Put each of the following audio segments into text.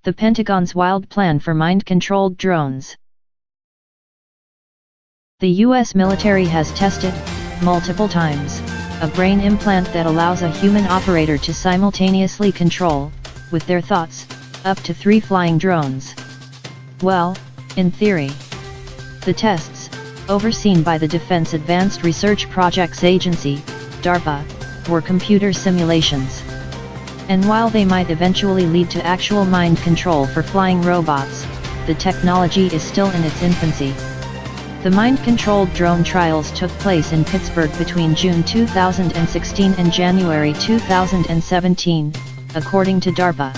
The Pentagon's wild plan for mind-controlled drones. The U.S. military has tested, multiple times, a brain implant that allows a human operator to simultaneously control, with their thoughts, up to 3 flying drones. Well, in theory. The tests, overseen by the Defense Advanced Research Projects Agency, DARPA, were computer simulations. And while they might eventually lead to actual mind control for flying robots, the technology is still in its infancy. The mind-controlled drone trials took place in Pittsburgh between June 2016 and January 2017, according to DARPA.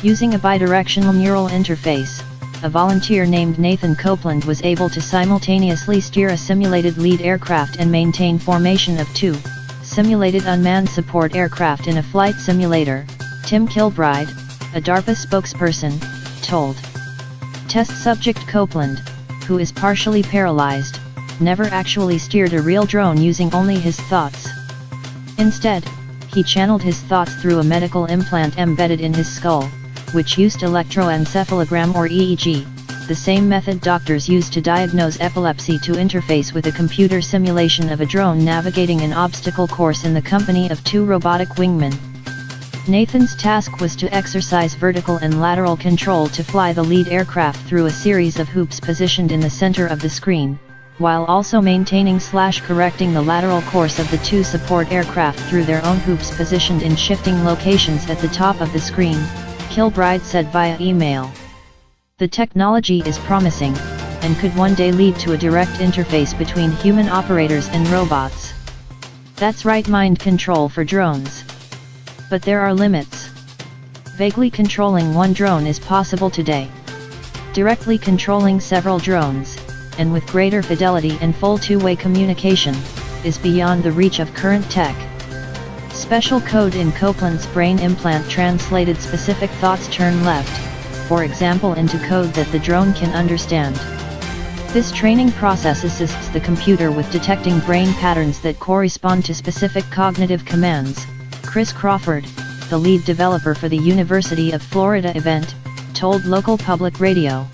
Using a bidirectional neural interface, a volunteer named Nathan Copeland was able to simultaneously steer a simulated lead aircraft and maintain formation of 2 simulated unmanned support aircraft in a flight simulator, Tim Kilbride, a DARPA spokesperson, told. Test subject Copeland, who is partially paralyzed, never actually steered a real drone using only his thoughts. Instead, he channeled his thoughts through a medical implant embedded in his skull, which used electroencephalogram or EEG, the same method doctors use to diagnose epilepsy, to interface with a computer simulation of a drone navigating an obstacle course in the company of 2 robotic wingmen. Nathan's task was to exercise vertical and lateral control to fly the lead aircraft through a series of hoops positioned in the center of the screen, while also maintaining/correcting the lateral course of the 2 support aircraft through their own hoops positioned in shifting locations at the top of the screen, Kilbride said via email. The technology is promising, and could one day lead to a direct interface between human operators and robots. That's right, mind control for drones. But there are limits. Vaguely controlling one drone is possible today. Directly controlling several drones, and with greater fidelity and full 2-way communication, is beyond the reach of current tech. Special code in Copeland's brain implant translated specific thoughts turn left, for example, into code that the drone can understand. This training process assists the computer with detecting brain patterns that correspond to specific cognitive commands, Chris Crawford, the lead developer for the University of Florida event, told local public radio.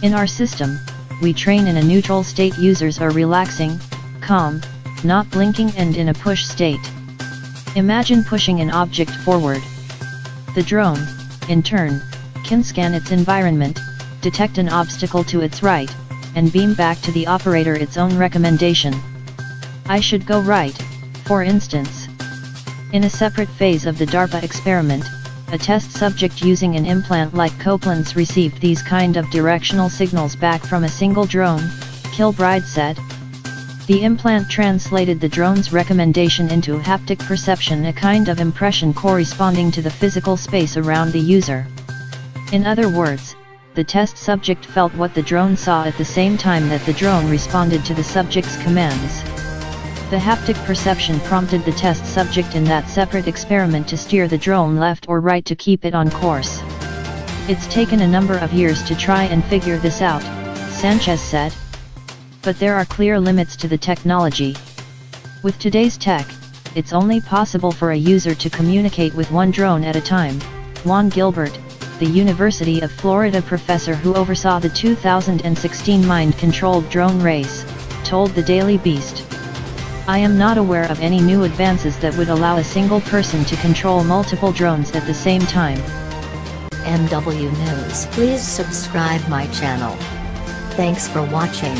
In our system, we train in a neutral state. Users are relaxing, calm, not blinking and in a push state. Imagine pushing an object forward. The drone, in turn, can scan its environment, detect an obstacle to its right, and beam back to the operator its own recommendation. I should go right, for instance. In a separate phase of the DARPA experiment, a test subject using an implant like Copeland's received these kind of directional signals back from a single drone, Kilbride said. The implant translated the drone's recommendation into haptic perception, a kind of impression corresponding to the physical space around the user. In other words, the test subject felt what the drone saw at the same time that the drone responded to the subject's commands. The haptic perception prompted the test subject in that separate experiment to steer the drone left or right to keep it on course. It's taken a number of years to try and figure this out, Sanchez said. But there are clear limits to the technology. With today's tech, it's only possible for a user to communicate with one drone at a time, Juan Gilbert, the University of Florida professor who oversaw the 2016 mind-controlled drone race, told the Daily Beast. I am not aware of any new advances that would allow a single person to control multiple drones at the same time. MW News. Please subscribe my channel. Thanks for watching.